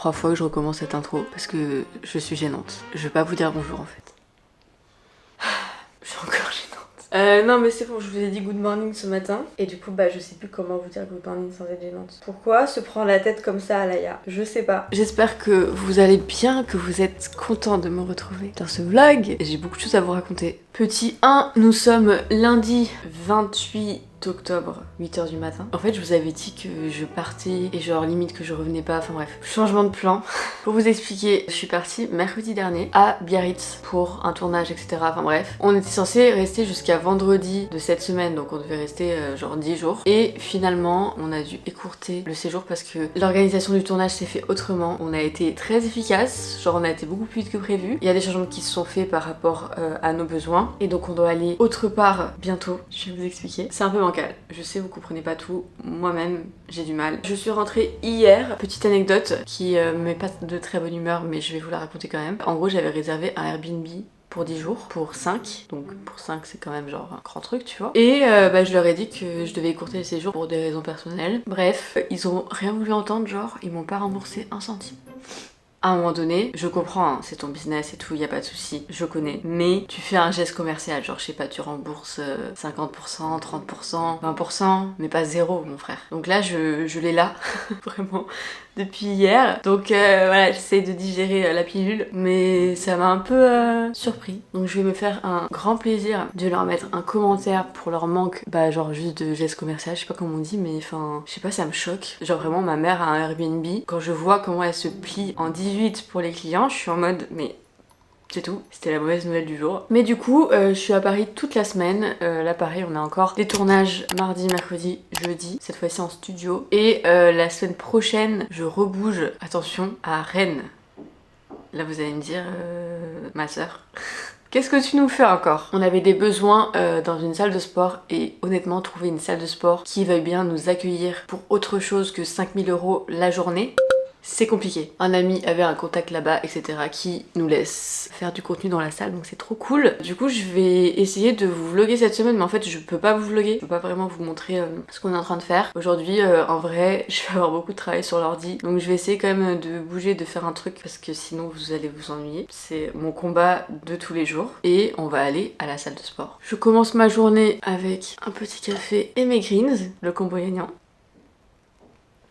3 fois que je recommence cette intro parce que je suis gênante. Je vais pas vous dire bonjour en fait. Je suis encore gênante. Non mais c'est bon, je vous ai dit good morning ce matin. Et du coup je sais plus comment vous dire good morning sans être gênante. Pourquoi se prendre la tête comme ça Alaya? Je sais pas. J'espère que vous allez bien, que vous êtes contents de me retrouver dans ce vlog. J'ai beaucoup de choses à vous raconter. Petit 1, nous sommes lundi 28 octobre, 8h du matin. En fait, je vous avais dit que je partais et genre limite que je revenais pas, enfin bref. Changement de plan. Pour vous expliquer, je suis partie mercredi dernier à Biarritz pour un tournage, etc. Enfin bref. On était censé rester jusqu'à vendredi de cette semaine, donc on devait rester genre 10 jours. Et finalement, on a dû écourter le séjour parce que l'organisation du tournage s'est fait autrement. On a été très efficace, genre on a été beaucoup plus vite que prévu. Il y a des changements qui se sont faits par rapport à nos besoins. Et donc on doit aller autre part bientôt. Je vais vous expliquer. C'est un peu bancal. Je sais, vous comprenez pas tout. Moi-même, j'ai du mal. Je suis rentrée hier. Petite anecdote qui me met pas de très bonne humeur, mais je vais vous la raconter quand même. En gros, j'avais réservé un Airbnb pour 10 jours, pour 5. Donc pour 5 c'est quand même genre un grand truc, tu vois. Et je leur ai dit que je devais écourter le séjour pour des raisons personnelles. Bref, ils ont rien voulu entendre, genre ils m'ont pas remboursé un centime. À un moment donné, je comprends, hein, c'est ton business et tout, y a pas de souci, je connais. Mais tu fais un geste commercial, genre je sais pas, tu rembourses 50%, 30%, 20%, mais pas zéro mon frère. Donc là, je l'ai là, vraiment, depuis hier. Donc voilà, j'essaye de digérer la pilule, mais ça m'a un peu surpris. Donc je vais me faire un grand plaisir de leur mettre un commentaire pour leur manque, genre juste de geste commercial, je sais pas comment on dit, mais enfin, je sais pas, ça me choque. Genre vraiment, ma mère a un Airbnb, quand je vois comment elle se plie en 18 pour les clients, je suis en mode mais c'est tout, c'était la mauvaise nouvelle du jour. Mais du coup, je suis à Paris toute la semaine. Là pareil, on a encore des tournages mardi, mercredi, jeudi, cette fois-ci en studio. Et la semaine prochaine, je rebouge, attention, à Rennes. Là vous allez me dire, ma soeur. Qu'est-ce que tu nous fais encore? On avait des besoins dans une salle de sport et honnêtement trouver une salle de sport qui veuille bien nous accueillir pour autre chose que 5 000 € la journée, c'est compliqué. Un ami avait un contact là-bas, etc. qui nous laisse faire du contenu dans la salle, donc c'est trop cool. Du coup, je vais essayer de vous vlogger cette semaine, mais en fait, je peux pas vous vlogger. Je peux pas vraiment vous montrer ce qu'on est en train de faire. Aujourd'hui, en vrai, je vais avoir beaucoup de travail sur l'ordi, donc je vais essayer quand même de bouger, de faire un truc, parce que sinon vous allez vous ennuyer. C'est mon combat de tous les jours. Et on va aller à la salle de sport. Je commence ma journée avec un petit café et mes greens, le combo gagnant.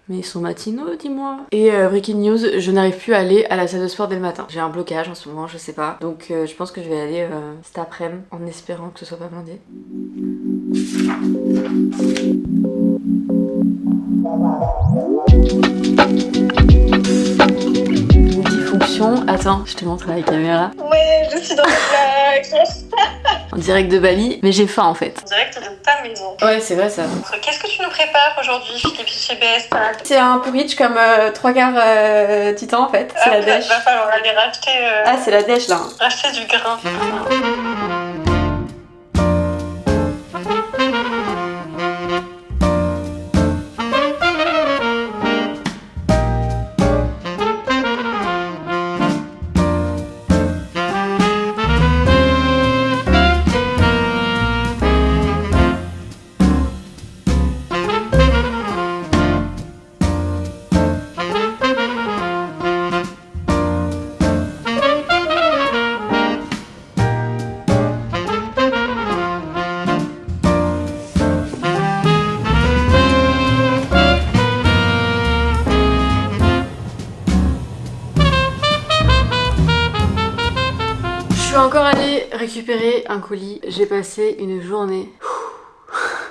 Mais ils sont matinaux, dis-moi. Et breaking news, je n'arrive plus à aller à la salle de sport dès le matin. J'ai un blocage en ce moment, je sais pas. Donc je pense que je vais aller cet après-midi en espérant que ce soit pas blindé. Multifonction. Attends, je te montre la caméra. Ouais, je suis dans le blague. En direct de Bali, mais j'ai faim en fait. En direct de ta maison. Ouais, c'est vrai ça. Qu'est-ce que tu nous prépares aujourd'hui chez BS? C'est un porridge comme 3 quarts titan en fait. C'est la dèche. Va falloir aller racheter. Ah, c'est la dèche là. Racheter du grain. Encore aller récupérer un colis. J'ai passé une journée.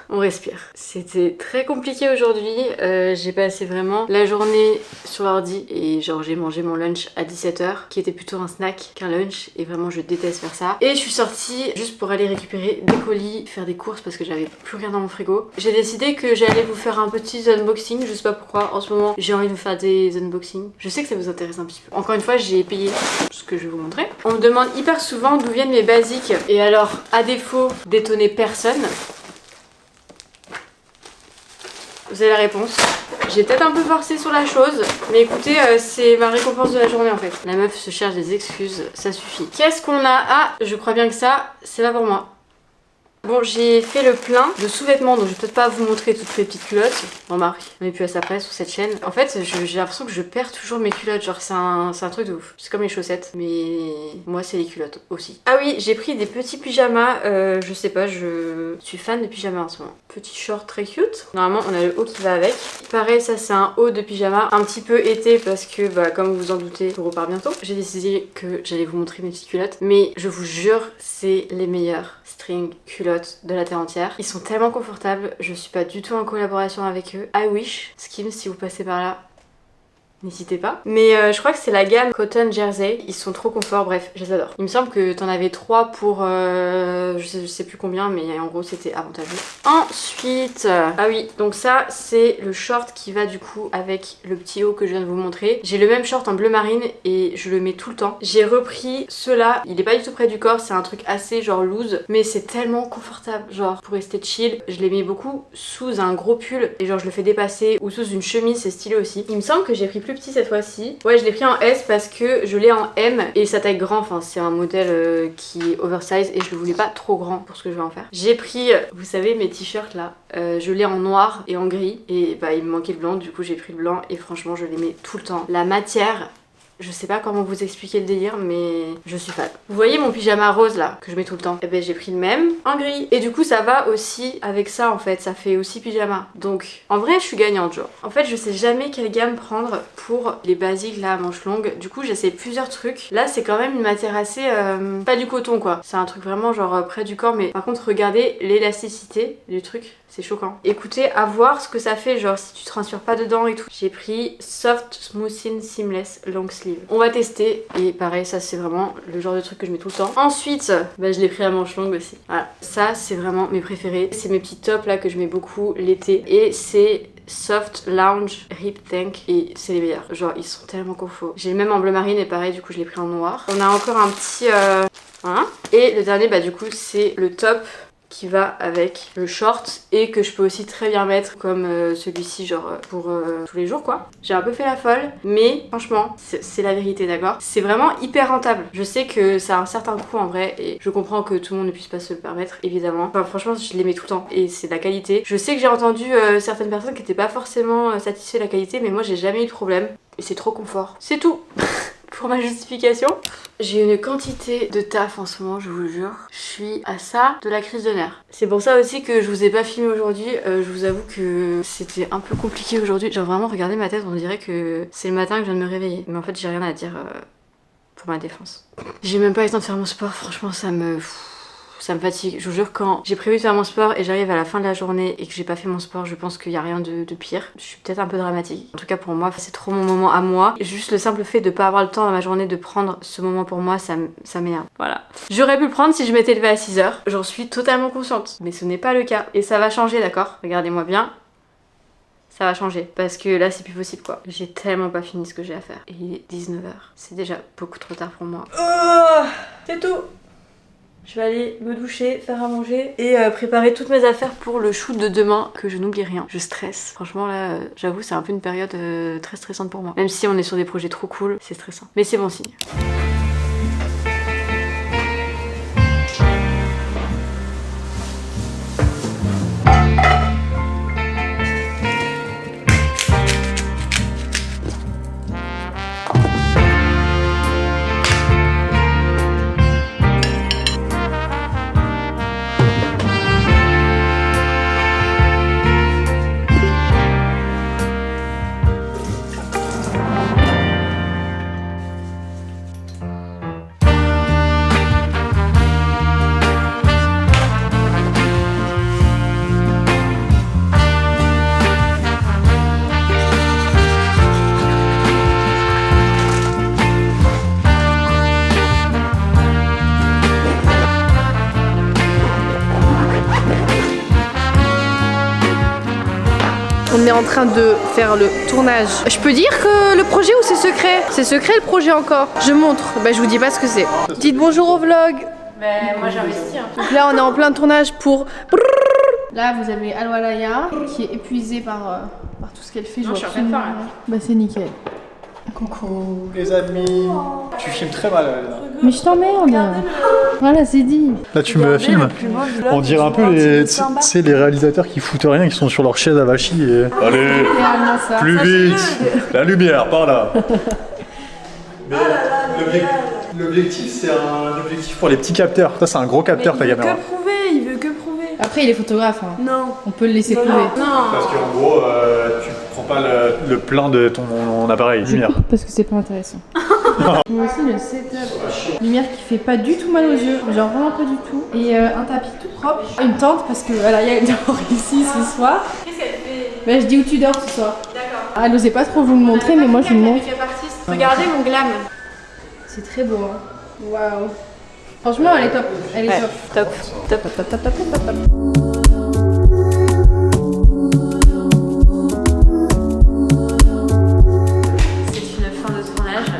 On respire. C'était très compliqué aujourd'hui. J'ai passé vraiment la journée sur l'ordi et genre j'ai mangé mon lunch à 17h qui était plutôt un snack qu'un lunch et vraiment je déteste faire ça. Et je suis sortie juste pour aller récupérer des colis, faire des courses parce que j'avais plus rien dans mon frigo. J'ai décidé que j'allais vous faire un petit unboxing. Je sais pas pourquoi en ce moment j'ai envie de vous faire des unboxings. Je sais que ça vous intéresse un petit peu. Encore une fois j'ai payé ce que je vais vous montrer. On me demande hyper souvent d'où viennent mes basiques et alors à défaut d'étonner personne, vous avez la réponse. J'ai peut-être un peu forcé sur la chose, mais écoutez, c'est ma récompense de la journée en fait. La meuf se cherche des excuses, ça suffit. Qu'est-ce qu'on a? Ah, je crois bien que ça, c'est pas pour moi. Bon, j'ai fait le plein de sous-vêtements, donc je vais peut-être pas vous montrer toutes mes petites culottes. Remarque, on est plus à sa presse sur cette chaîne. En fait, j'ai l'impression que je perds toujours mes culottes, genre c'est un truc de ouf. C'est comme les chaussettes, mais moi c'est les culottes aussi. Ah oui, j'ai pris des petits pyjamas, je sais pas, je suis fan de pyjamas en ce moment. Petit short très cute. Normalement, on a le haut qui va avec. Pareil, ça c'est un haut de pyjama, un petit peu été parce que, bah, comme vous vous en doutez, je repars bientôt. J'ai décidé que j'allais vous montrer mes petites culottes, mais je vous jure, c'est les meilleurs string culottes de la terre entière. Ils sont tellement confortables, je suis pas du tout en collaboration avec eux. I wish, Skims, si vous passez par là, n'hésitez pas. Mais je crois que c'est la gamme Cotton Jersey. Ils sont trop confort, bref, je les adore. Il me semble que t'en avais 3 pour je sais plus combien, mais en gros c'était avantageux. Ensuite, ah oui, donc ça c'est le short qui va du coup avec le petit haut que je viens de vous montrer. J'ai le même short en bleu marine et je le mets tout le temps. J'ai repris ceux-là, il est pas du tout près du corps, c'est un truc assez genre loose, mais c'est tellement confortable, genre pour rester chill. Je les mets beaucoup sous un gros pull et genre je le fais dépasser ou sous une chemise, c'est stylé aussi. Il me semble que j'ai pris plus petit cette fois-ci. Ouais, je l'ai pris en S parce que je l'ai en M et sa taille grand, enfin c'est un modèle qui est oversize et je le voulais pas trop grand pour ce que je vais en faire. J'ai pris, vous savez, mes t-shirts là, je l'ai en noir et en gris et bah il me manquait le blanc, du coup j'ai pris le blanc et franchement je les mets tout le temps. La matière, je sais pas comment vous expliquer le délire, mais je suis fan. Vous voyez mon pyjama rose là, que je mets tout le temps? Et ben j'ai pris le même en gris. Et du coup ça va aussi avec ça en fait, ça fait aussi pyjama. Donc en vrai je suis gagnante genre. En fait je sais jamais quelle gamme prendre pour les basiques là à manches longues. Du coup j'essaie plusieurs trucs. Là c'est quand même une matière assez... pas du coton quoi. C'est un truc vraiment genre près du corps, mais par contre regardez l'élasticité du truc. C'est choquant. Écoutez, à voir ce que ça fait, genre si tu transpires pas dedans et tout. J'ai pris Soft Smoothing Seamless Long Sleeve. On va tester et pareil, ça c'est vraiment le genre de truc que je mets tout le temps. Ensuite, bah, je l'ai pris à manches longues aussi. Voilà, ça c'est vraiment mes préférés. C'est mes petits tops là que je mets beaucoup l'été et c'est Soft Lounge Hip Tank et c'est les meilleurs. Genre ils sont tellement confos. J'ai le même en bleu marine et pareil du coup je l'ai pris en noir. On a encore un petit... Voilà. Et le dernier bah du coup c'est le top qui va avec le short et que je peux aussi très bien mettre comme celui-ci genre pour tous les jours quoi. J'ai un peu fait la folle mais franchement c'est la vérité, d'accord? C'est vraiment hyper rentable. Je sais que ça a un certain coût en vrai et je comprends que tout le monde ne puisse pas se le permettre évidemment. Enfin franchement je les mets tout le temps et c'est de la qualité. Je sais que j'ai entendu certaines personnes qui n'étaient pas forcément satisfaites de la qualité mais moi j'ai jamais eu de problème et c'est trop confort. C'est tout pour ma justification. J'ai une quantité de taf en ce moment, je vous jure. Je suis à ça de la crise de nerfs. C'est pour ça aussi que je vous ai pas filmé aujourd'hui. Je vous avoue que c'était un peu compliqué aujourd'hui. J'ai vraiment regardé ma tête, on dirait que c'est le matin que je viens de me réveiller. Mais en fait, j'ai rien à dire pour ma défense. J'ai même pas eu le temps de faire mon sport, franchement, ça me fatigue. Je vous jure, quand j'ai prévu de faire mon sport et j'arrive à la fin de la journée et que j'ai pas fait mon sport, je pense qu'il y a rien de pire. Je suis peut-être un peu dramatique. En tout cas pour moi, c'est trop mon moment à moi. Juste le simple fait de pas avoir le temps dans ma journée de prendre ce moment pour moi, ça m'énerve. Voilà. J'aurais pu le prendre si je m'étais levée à 6h. J'en suis totalement consciente. Mais ce n'est pas le cas. Et ça va changer, d'accord? Regardez-moi bien. Ça va changer. Parce que là, c'est plus possible quoi. J'ai tellement pas fini ce que j'ai à faire. Et il est 19h. C'est déjà beaucoup trop tard pour moi. Oh, c'est tout. Je vais aller me doucher, faire à manger et préparer toutes mes affaires pour le shoot de demain, que je n'oublie rien. Je stresse. Franchement là, j'avoue c'est un peu une période très stressante pour moi. Même si on est sur des projets trop cool, c'est stressant. Mais c'est bon signe. On est en train de faire le tournage. Je peux dire que le projet ou c'est secret? C'est secret le projet encore. Je montre. Bah je vous dis pas ce que c'est. Dites bonjour au vlog. Ben moi j'investis. Donc là on est en plein tournage pour... Là vous avez Alwalaya qui est épuisée par tout ce qu'elle fait. Non, je suis en train de faire là. Bah c'est nickel. Coucou les amis. Tu filmes très mal là. Mais je t'emmerde. Voilà, c'est dit. Là, tu me filmes. On dirait un peu les, tu sais, les réalisateurs qui foutent rien, qui sont sur leur chaise à vachie et... Allez, Réellement ça. plus vite. La lumière, par là. Mais l'objectif, c'est un objectif pour les petits capteurs. Ça, c'est un gros capteur, ta caméra. Il veut que prouver. Après, il est photographe. Hein. Non. On peut le laisser prouver. Non. Parce qu'en gros, tu prends pas le plein de ton appareil lumière. Parce que c'est pas intéressant. Moi aussi, le setup. Lumière qui fait pas du tout mal aux yeux. Genre vraiment pas du tout. Et un tapis tout propre. Une tente parce que voilà, il y a une dort ici ce soir. Qu'est-ce qu'elle fait? Bah, je dis où tu dors ce soir. D'accord. Elle osait pas trop vous le montrer, mais moi je vous le montre. Regardez mon glam. C'est très beau, hein. Waouh. Franchement, elle est top. Elle est top. Top. Top. C'est une fin de tournage.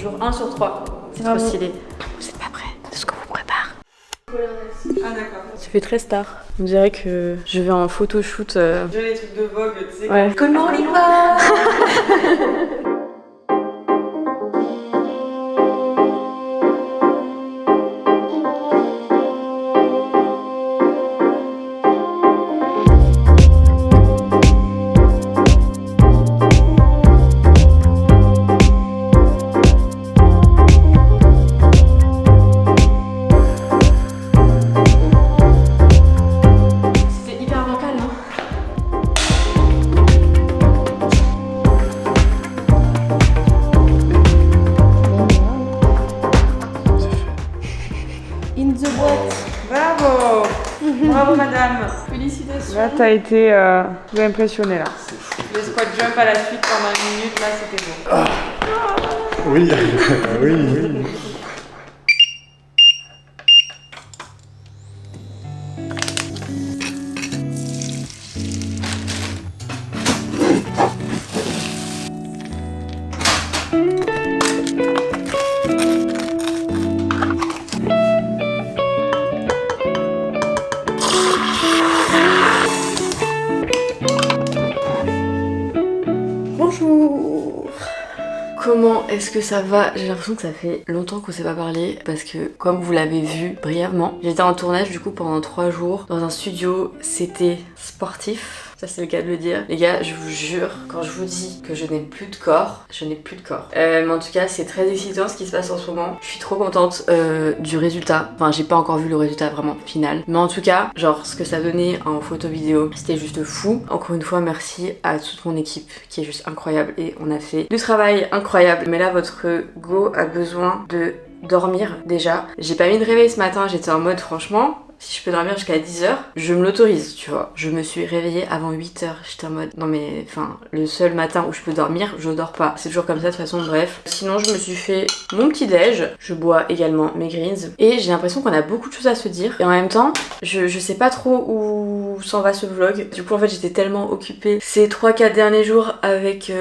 Jour 1 sur 3. C'est trop stylé. Vous êtes pas prêts de ce qu'on vous prépare. Ah d'accord. Ça fait très star. On dirait que je vais en photoshoot. J'ai les trucs de Vogue, tu sais. Ouais. Comment on y va? C'était hyper bancal, non? In the boîte. Bravo. Bravo madame. Félicitations. Là t'as été impressionné là. Le squat jump à la suite pendant 1 minute, là c'était beau. Oui, oui. Bonjour. Comment est-ce que ça va? J'ai l'impression que ça fait longtemps qu'on s'est pas parlé parce que comme vous l'avez vu brièvement, j'étais en tournage du coup pendant 3 jours dans un studio, c'était sportif. Ça c'est le cas de le dire. Les gars, je vous jure, quand je vous dis que je n'ai plus de corps, je n'ai plus de corps. Mais en tout cas, c'est très excitant ce qui se passe en ce moment. Je suis trop contente du résultat. Enfin, j'ai pas encore vu le résultat vraiment final. Mais en tout cas, genre ce que ça donnait en photo vidéo, c'était juste fou. Encore une fois, merci à toute mon équipe qui est juste incroyable et on a fait du travail incroyable. Mais là, votre go a besoin de dormir déjà. J'ai pas mis de réveil ce matin, j'étais en mode franchement... Si je peux dormir jusqu'à 10h, je me l'autorise, tu vois. Je me suis réveillée avant 8h, j'étais en mode... Non mais, enfin, le seul matin où je peux dormir, je dors pas. C'est toujours comme ça de toute façon, bref. Sinon, je me suis fait mon petit déj. Je bois également mes greens. Et j'ai l'impression qu'on a beaucoup de choses à se dire. Et en même temps, je sais pas trop où s'en va ce vlog. Du coup, en fait, j'étais tellement occupée ces 3-4 derniers jours avec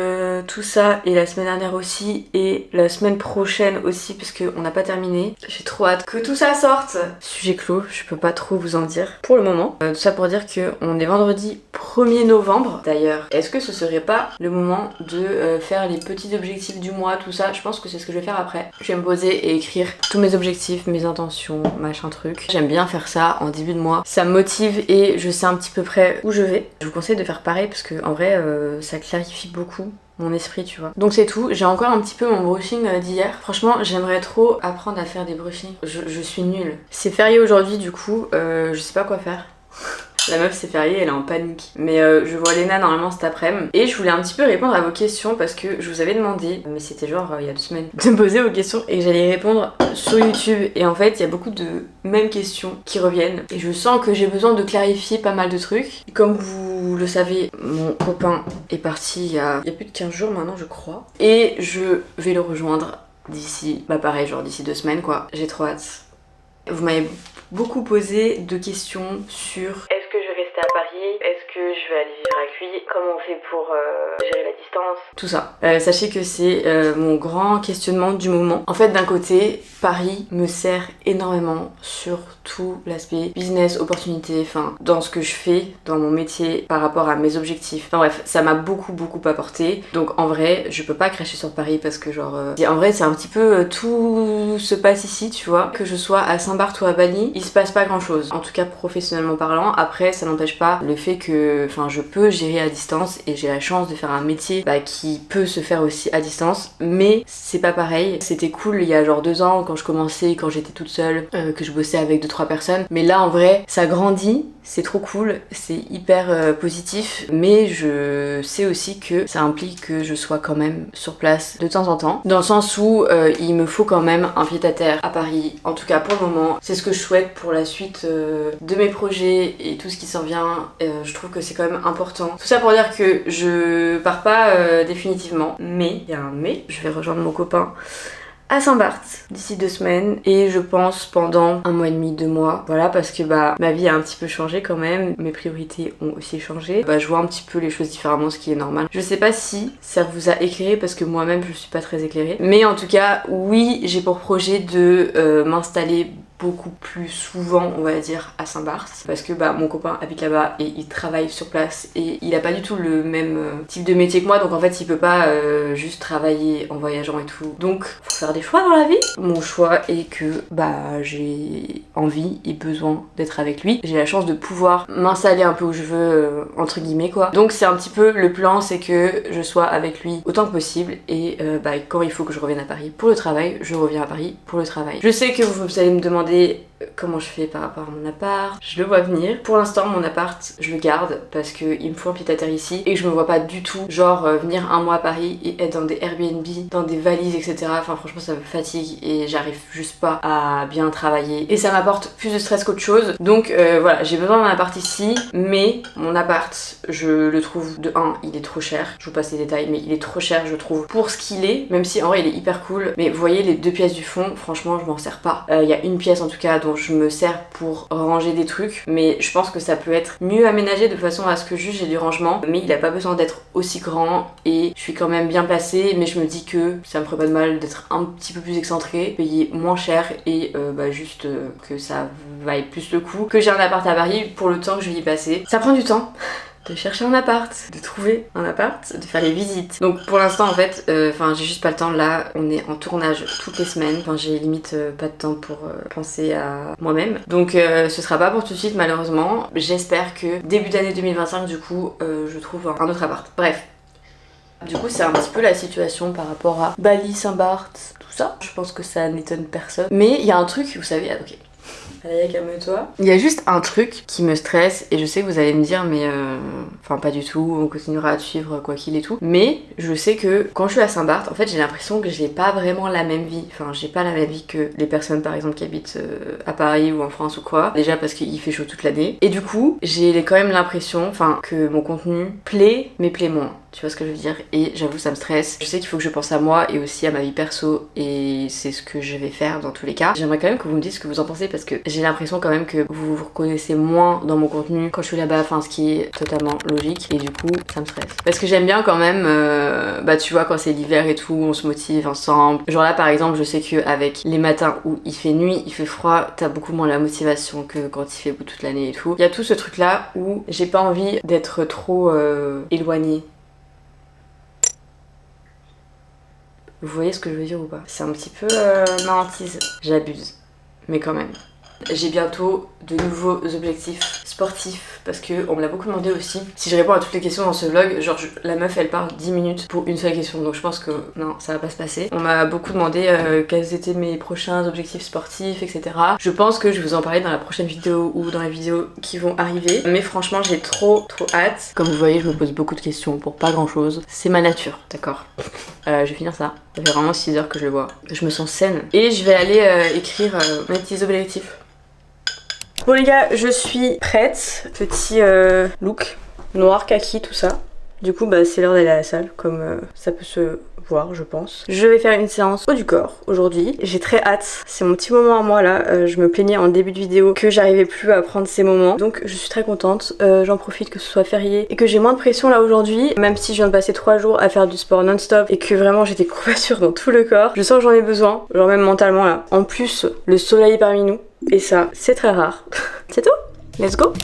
tout ça. Et la semaine dernière aussi. Et la semaine prochaine aussi, parce qu'on n'a pas terminé. J'ai trop hâte que tout ça sorte. Sujet clos, je peux pas trop vous en dire pour le moment. Tout ça pour dire que on est vendredi 1er novembre. D'ailleurs, est-ce que ce serait pas le moment de faire les petits objectifs du mois, tout ça? Je pense que c'est ce que je vais faire après. Je vais me poser et écrire tous mes objectifs, mes intentions, machin truc. J'aime bien faire ça en début de mois. Ça me motive et je sais un petit peu près où je vais. Je vous conseille de faire pareil parce que en vrai, ça clarifie beaucoup mon esprit, tu vois. Donc c'est tout. J'ai encore un petit peu mon brushing d'hier. Franchement, j'aimerais trop apprendre à faire des brushings. Je suis nulle. C'est férié aujourd'hui, du coup, je sais pas quoi faire. La meuf c'est férié, elle est en panique. Mais je vois Léna normalement cet après-midi. Et je voulais un petit peu répondre à vos questions parce que je vous avais demandé, mais c'était genre il y a 2 semaines, de me poser vos questions et que j'allais y répondre sur YouTube. Et en fait, il y a beaucoup de mêmes questions qui reviennent. Et je sens que j'ai besoin de clarifier pas mal de trucs. Comme vous le savez, mon copain est parti il y a plus de 15 jours maintenant, je crois. Et je vais le rejoindre d'ici, bah pareil, genre d'ici 2 semaines quoi. J'ai trop hâte. Vous m'avez beaucoup posé de questions sur est-ce que je restais à Paris, est-ce je vais aller vivre avec lui? Comment on fait pour gérer la distance? Tout ça. Sachez que c'est mon grand questionnement du moment. En fait, d'un côté, Paris me sert énormément sur tout l'aspect business, opportunité, enfin, dans ce que je fais, dans mon métier, par rapport à mes objectifs. Enfin bref, ça m'a beaucoup apporté. Donc en vrai, je peux pas cracher sur Paris parce que genre... en vrai, c'est un petit peu tout se passe ici, tu vois. Que je sois à Saint-Barth ou à Bali, il se passe pas grand chose. En tout cas, professionnellement parlant. Après, ça n'empêche pas le fait que... Enfin, je peux gérer à distance et j'ai la chance de faire un métier qui peut se faire aussi à distance. Mais c'est pas pareil. C'était cool il y a genre 2 ans quand je commençais, quand j'étais toute seule, que je bossais avec 2-3 personnes. Mais là, en vrai, ça grandit. C'est trop cool, c'est hyper positif, mais je sais aussi que ça implique que je sois quand même sur place de temps en temps, dans le sens où il me faut quand même un pied-à-terre à Paris, en tout cas pour le moment. C'est ce que je souhaite pour la suite de mes projets et tout ce qui s'en vient. Je trouve que c'est quand même important. Tout ça pour dire que je pars pas définitivement, mais, il y a un mais, je vais rejoindre mon copain à Saint-Barth d'ici 2 semaines et je pense pendant 1 mois et demi, 2 mois. Voilà, parce que ma vie a un petit peu changé quand même, mes priorités ont aussi changé. Je vois un petit peu les choses différemment, ce qui est normal. Je sais pas si ça vous a éclairé parce que moi-même je suis pas très éclairée, mais en tout cas oui, j'ai pour projet de m'installer beaucoup plus souvent, on va dire, à Saint-Barth, parce que mon copain habite là-bas et il travaille sur place et il a pas du tout le même type de métier que moi, donc en fait il peut pas juste travailler en voyageant et tout. Donc faut faire des choix dans la vie. Mon choix est que j'ai envie et besoin d'être avec lui. J'ai la chance de pouvoir m'installer un peu où je veux, entre guillemets quoi. Donc c'est un petit peu le plan, c'est que je sois avec lui autant que possible et quand il faut que je revienne à Paris pour le travail, je reviens à Paris pour le travail. Je sais que vous allez me demander comment je fais par rapport à mon appart, je le vois venir. Pour l'instant mon appart je le garde parce qu'il me faut un pied-à-terre ici et que je me vois pas du tout venir 1 mois à Paris et être dans des Airbnb, dans des valises etc. Enfin franchement ça me fatigue et j'arrive juste pas à bien travailler et ça m'apporte plus de stress qu'autre chose. Donc voilà, j'ai besoin d'un appart ici, mais mon appart je le trouve de 1, il est trop cher, je vous passe les détails, mais il est trop cher je trouve pour ce qu'il est, même si en vrai il est hyper cool. Mais vous voyez les 2 pièces du fond, franchement je m'en sers pas. Il y a une pièce en tout cas dont je me sers pour ranger des trucs, mais je pense que ça peut être mieux aménagé de façon à ce que juste j'ai du rangement, mais il a pas besoin d'être aussi grand et je suis quand même bien placée, mais je me dis que ça me ferait pas de mal d'être un petit peu plus excentrée, payer moins cher et juste que ça vaille plus le coup, que j'ai un appart à Paris pour le temps que je vais y passer. Ça prend du temps de chercher un appart, de trouver un appart, de faire les visites. Donc pour l'instant en fait, j'ai juste pas le temps. Là on est en tournage toutes les semaines, j'ai limite pas de temps pour penser à moi-même. Donc ce sera pas pour tout de suite malheureusement. J'espère que début d'année 2025 du coup je trouve un autre appart. Bref. Du coup c'est un petit peu la situation par rapport à Bali, Saint-Barth, tout ça. Je pense que ça n'étonne personne. Mais il y a un truc, vous savez, ok. Allez, calme-toi. Il y a juste un truc qui me stresse et je sais que vous allez me dire mais pas du tout, on continuera à te suivre quoi qu'il et tout. Mais je sais que quand je suis à Saint-Barth, en fait j'ai l'impression que j'ai pas vraiment la même vie. Enfin j'ai pas la même vie que les personnes par exemple qui habitent à Paris ou en France ou quoi. Déjà parce qu'il fait chaud toute l'année. Et du coup j'ai quand même l'impression que mon contenu plaît mais plaît moins. Tu vois ce que je veux dire? Et j'avoue ça me stresse. Je sais qu'il faut que je pense à moi et aussi à ma vie perso et c'est ce que je vais faire dans tous les cas. J'aimerais quand même que vous me dites ce que vous en pensez parce que j'ai l'impression quand même que vous vous reconnaissez moins dans mon contenu quand je suis là-bas, ce qui est totalement logique et du coup ça me stresse. Parce que j'aime bien quand même, tu vois quand c'est l'hiver et tout, on se motive ensemble. Genre là par exemple je sais qu'avec les matins où il fait nuit, il fait froid, t'as beaucoup moins la motivation que quand il fait beau toute l'année et tout. Il y a tout ce truc là où j'ai pas envie d'être trop éloignée. Vous voyez ce que je veux dire ou pas? C'est un petit peu narantise. J'abuse. Mais quand même. J'ai bientôt de nouveaux objectifs sportifs parce que on me l'a beaucoup demandé aussi. Si je réponds à toutes les questions dans ce vlog, la meuf elle parle 10 minutes pour une seule question, donc je pense que non, ça va pas se passer. On m'a beaucoup demandé quels étaient mes prochains objectifs sportifs, etc. Je pense que je vais vous en parler dans la prochaine vidéo ou dans les vidéos qui vont arriver. Mais franchement j'ai trop hâte. Comme vous voyez je me pose beaucoup de questions pour pas grand chose. C'est ma nature, d'accord. Je vais finir ça. Ça fait vraiment 6 heures que je le vois. Je me sens saine. Et je vais aller écrire mes petits objectifs. Bon les gars, je suis prête. Petit look noir kaki, tout ça. Du coup bah c'est l'heure d'aller à la salle comme ça peut se voir je pense. Je vais faire une séance haut du corps aujourd'hui. J'ai très hâte, c'est mon petit moment à moi là. Je me plaignais en début de vidéo que j'arrivais plus à prendre ces moments. Donc je suis très contente, j'en profite que ce soit férié et que j'ai moins de pression là aujourd'hui. Même si je viens de passer 3 jours à faire du sport non-stop et que vraiment j'ai des courbatures dans tout le corps. Je sens que j'en ai besoin, genre même mentalement là. En plus le soleil est parmi nous et ça c'est très rare. C'est tout, let's go.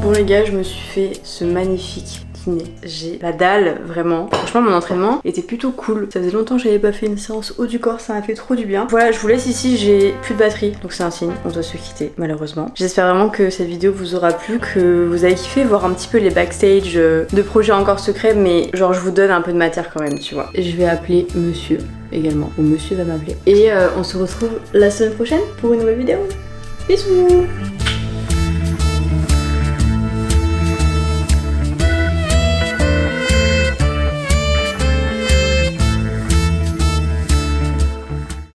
Bon les gars, je me suis fait ce magnifique dîner. J'ai la dalle vraiment. Franchement mon entraînement était plutôt cool. Ça faisait longtemps que j'avais pas fait une séance haut du corps, ça m'a fait trop du bien. Voilà, je vous laisse ici, j'ai plus de batterie, donc c'est un signe, on doit se quitter malheureusement. J'espère vraiment que cette vidéo vous aura plu, que vous avez kiffé voir un petit peu les backstage de projets encore secrets, mais genre je vous donne un peu de matière quand même, tu vois. Et je vais appeler monsieur également, ou monsieur va m'appeler. Et on se retrouve la semaine prochaine pour une nouvelle vidéo. Bisous.